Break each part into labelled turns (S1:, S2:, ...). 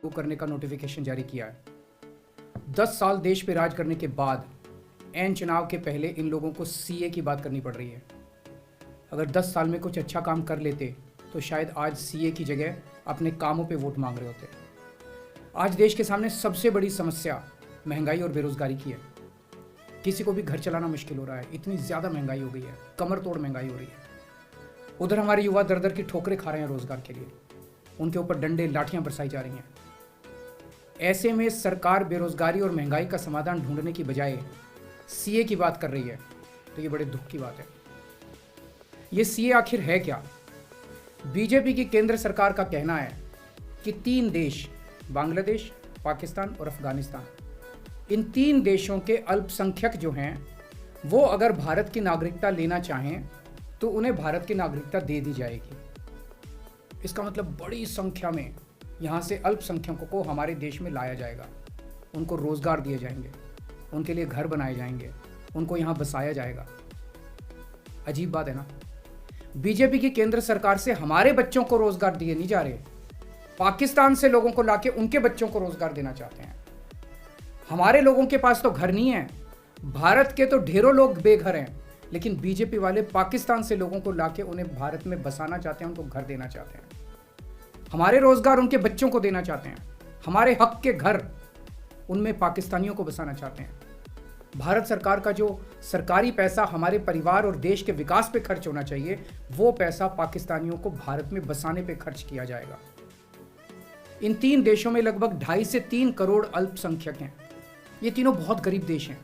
S1: करने का नोटिफिकेशन जारी किया है। 10 साल देश पे राज करने के बाद एन चुनाव के पहले इन लोगों को सीए की बात करनी पड़ रही है। अगर 10 साल में कुछ अच्छा काम कर लेते तो शायद आज सीए की जगह अपने कामों पे वोट मांग रहे होते। आज देश के सामने सबसे बड़ी समस्या महंगाई और बेरोजगारी की है। किसी को भी घर चलाना मुश्किल हो रहा है, इतनी ज़्यादा महंगाई हो गई है, कमर तोड़ महंगाई हो रही है। उधर हमारे युवा दर दर की ठोकरें खा रहे हैं रोजगार के लिए, उनके ऊपर डंडे लाठियां बरसाई जा रही हैं। ऐसे में सरकार बेरोजगारी और महंगाई का समाधान ढूंढने की बजाय सीए की बात कर रही है, तो ये बड़े दुख की बात है। ये सीए आखिर है क्या? बीजेपी की केंद्र सरकार का कहना है कि 3 देश, बांग्लादेश, पाकिस्तान और अफगानिस्तान, इन 3 देशों के अल्पसंख्यक जो हैं वो अगर भारत की नागरिकता लेना चाहें तो उन्हें भारत की नागरिकता दे दी जाएगी। इसका मतलब बड़ी संख्या में यहाँ से अल्पसंख्यकों को हमारे देश में लाया जाएगा, उनको रोजगार दिए जाएंगे, उनके लिए घर बनाए जाएंगे, उनको यहाँ बसाया जाएगा। अजीब बात है ना। बीजेपी की केंद्र सरकार से हमारे बच्चों को रोजगार दिए नहीं जा रहे, पाकिस्तान से लोगों को लाके उनके बच्चों को रोजगार देना चाहते हैं। हमारे लोगों के पास तो घर नहीं है, भारत के तो ढेरों लोग बेघर हैं, लेकिन बीजेपी वाले पाकिस्तान से लोगों को लाके उन्हें भारत में बसाना चाहते हैं, उनको घर देना चाहते हैं। हमारे रोजगार उनके बच्चों को देना चाहते हैं, हमारे हक के घर उनमें पाकिस्तानियों को बसाना चाहते हैं। भारत सरकार का जो सरकारी पैसा हमारे परिवार और देश के विकास पे खर्च होना चाहिए, वो पैसा पाकिस्तानियों को भारत में बसाने पे खर्च किया जाएगा। इन 3 देशों में लगभग 2.5 से 3 करोड़ अल्पसंख्यक हैं। ये तीनों बहुत गरीब देश हैं।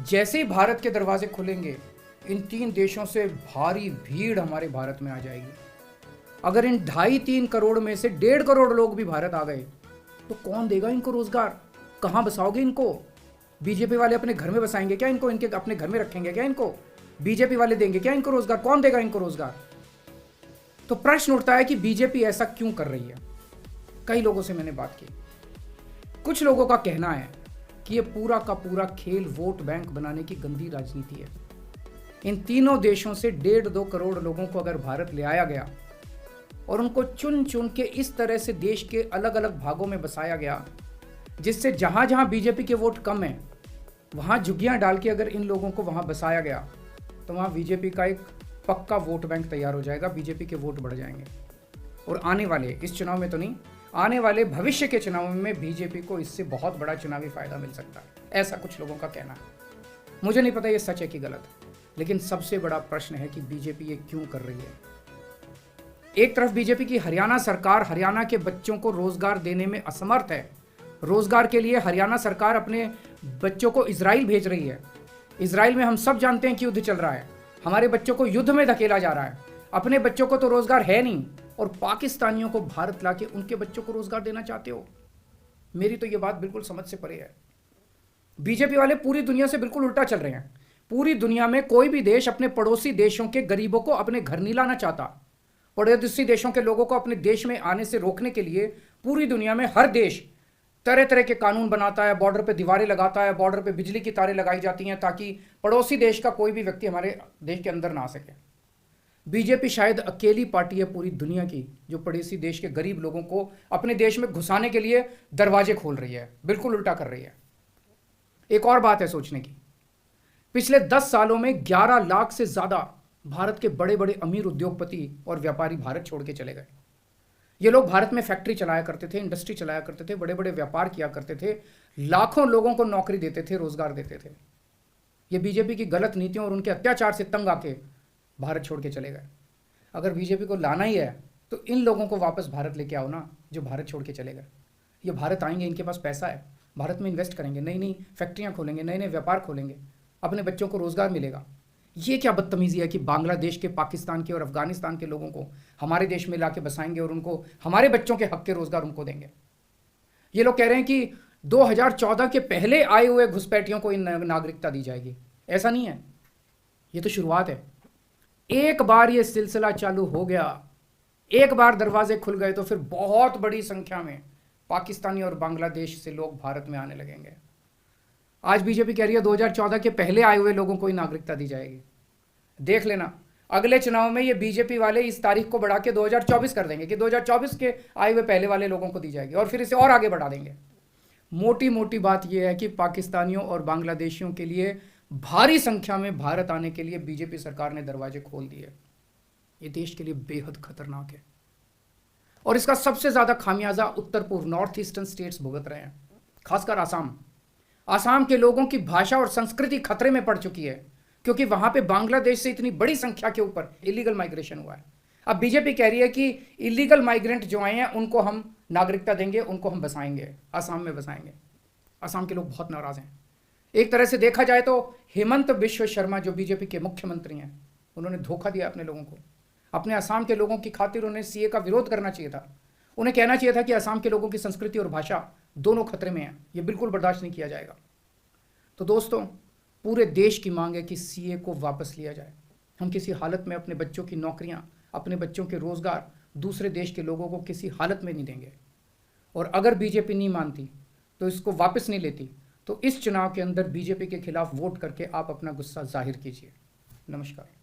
S1: जैसे ही भारत के दरवाजे खुलेंगे, इन 3 देशों से भारी भीड़ हमारे भारत में आ जाएगी। अगर इन 2.5-3 करोड़ में से 1.5 करोड़ लोग भी भारत आ गए तो कौन देगा इनको रोजगार? कहां बसाओगे इनको? बीजेपी वाले अपने घर में बसाएंगे क्या इनको? इनके अपने घर में रखेंगे क्या इनको? बीजेपी वाले देंगे क्या इनको रोजगार? कौन देगा इनको रोजगार? तो प्रश्न उठता है कि बीजेपी ऐसा क्यों कर रही है। कई लोगों से मैंने बात की, कुछ लोगों का कहना है कि ये पूरा का पूरा खेल वोट बैंक बनाने की गंदी राजनीति है। इन तीनों देशों से 1.5-2 करोड़ लोगों को अगर भारत ले आया गया और उनको चुन चुन के इस तरह से देश के अलग अलग भागों में बसाया गया, जिससे जहां जहां बीजेपी के वोट कम हैं वहां झुग्गियां डाल के अगर इन लोगों को वहां बसाया गया तो वहां बीजेपी का एक पक्का वोट बैंक तैयार हो जाएगा, बीजेपी के वोट बढ़ जाएंगे। और आने वाले इस चुनाव में तो नहीं, आने वाले भविष्य के चुनाव में बीजेपी को इससे बहुत बड़ा चुनावी फायदा मिल सकता है, ऐसा कुछ लोगों का कहना है। मुझे नहीं पता ये सच है कि गलत, लेकिन सबसे बड़ा प्रश्न है कि बीजेपी ये क्यों कर रही है। एक तरफ बीजेपी की हरियाणा सरकार हरियाणा के बच्चों को रोजगार देने में असमर्थ है। रोजगार के लिए हरियाणा सरकार अपने बच्चों को इजराइल भेज रही है। इजराइल में हम सब जानते हैं कि युद्ध चल रहा है, हमारे बच्चों को युद्ध में धकेला जा रहा है। अपने बच्चों को तो रोजगार है नहीं और पाकिस्तानियों को भारत लाके उनके बच्चों को रोजगार देना चाहते हो। मेरी तो ये बात बिल्कुल समझ से परे है। बीजेपी वाले पूरी दुनिया से बिल्कुल उल्टा चल रहे हैं। पूरी दुनिया में कोई भी देश अपने पड़ोसी देशों के गरीबों को अपने घर नहीं लाना चाहता। पड़ोसी देशों के लोगों को अपने देश में आने से रोकने के लिए पूरी दुनिया में हर देश तरह तरह के कानून बनाता है, बॉर्डर पे दीवारें लगाता है, बॉर्डर पे बिजली की तारें लगाई जाती हैं ताकि पड़ोसी देश का कोई भी व्यक्ति हमारे देश के अंदर ना आ सके। बीजेपी शायद अकेली पार्टी है पूरी दुनिया की जो पड़ोसी देश के गरीब लोगों को अपने देश में घुसाने के लिए दरवाजे खोल रही है, बिल्कुल उल्टा कर रही है। एक और बात है सोचने की, पिछले 10 सालों में 11 लाख से ज्यादा भारत के बड़े बड़े अमीर उद्योगपति और व्यापारी भारत छोड़ के चले गए। ये लोग भारत में फैक्ट्री चलाया करते थे, इंडस्ट्री चलाया करते थे, बड़े बड़े व्यापार किया करते थे, लाखों लोगों को नौकरी देते थे, रोजगार देते थे। ये बीजेपी की गलत नीतियों और उनके अत्याचार से तंग आके भारत छोड़ के चले गए। अगर बीजेपी को लाना ही है तो इन लोगों को वापस भारत लेके आओ ना, जो भारत छोड़ के चले गए। ये भारत आएंगे, इनके पास पैसा है, भारत में इन्वेस्ट करेंगे, नई नई फैक्ट्रियां खोलेंगे, नए नए व्यापार खोलेंगे, अपने बच्चों को रोजगार मिलेगा। ये क्या बदतमीजी है कि बांग्लादेश के, पाकिस्तान के और अफगानिस्तान के लोगों को हमारे देश में लाके बसाएंगे और उनको हमारे बच्चों के हक के रोजगार उनको देंगे। ये लोग कह रहे हैं कि 2014 के पहले आए हुए घुसपैठियों को इन नागरिकता दी जाएगी। ऐसा नहीं है, ये तो शुरुआत है। एक बार ये सिलसिला चालू हो गया, एक बार दरवाजे खुल गए तो फिर बहुत बड़ी संख्या में पाकिस्तानी और बांग्लादेश से लोग भारत में आने लगेंगे। आज बीजेपी कह रही है 2014 के पहले आए हुए लोगों को ही नागरिकता दी जाएगी। देख लेना, अगले चुनाव में ये बीजेपी वाले इस तारीख को बढ़ा के 2024 कर देंगे कि 2024 के आए हुए पहले वाले लोगों को दी जाएगी, और फिर इसे और आगे बढ़ा देंगे। मोटी मोटी बात यह है कि पाकिस्तानियों और बांग्लादेशियों के लिए भारी संख्या में भारत आने के लिए बीजेपी सरकार ने दरवाजे खोल दिए। ये देश के लिए बेहद खतरनाक है, और इसका सबसे ज्यादा खामियाजा उत्तर पूर्व नॉर्थ ईस्टर्न स्टेट्स भुगत रहे हैं, खासकर आसाम। आसाम के लोगों की भाषा और संस्कृति खतरे में पड़ चुकी है, क्योंकि वहां पे बांग्लादेश से इतनी बड़ी संख्या के ऊपर इलीगल माइग्रेशन हुआ है। अब बीजेपी कह रही है कि इलीगल माइग्रेंट जो आए हैं उनको हम नागरिकता देंगे, उनको हम बसाएंगे, आसाम में बसाएंगे। आसाम के लोग बहुत नाराज हैं। एक तरह से देखा जाए तो हेमंत बिश्व शर्मा जो बीजेपी के मुख्यमंत्री हैं, उन्होंने धोखा दिया अपने लोगों को। अपने आसाम के लोगों की खातिर उन्हें सीए का विरोध करना चाहिए था। उन्हें कहना चाहिए था कि आसाम के लोगों की संस्कृति और भाषा दोनों खतरे में है, ये बिल्कुल बर्दाश्त नहीं किया जाएगा। तो दोस्तों, पूरे देश की मांग है कि सीए को वापस लिया जाए। हम किसी हालत में अपने बच्चों की नौकरियां, अपने बच्चों के रोजगार दूसरे देश के लोगों को किसी हालत में नहीं देंगे। और अगर बीजेपी नहीं मानती तो इसको वापस नहीं लेती, तो इस चुनाव के अंदर बीजेपी के खिलाफ वोट करके आप अपना गुस्सा जाहिर कीजिए। नमस्कार।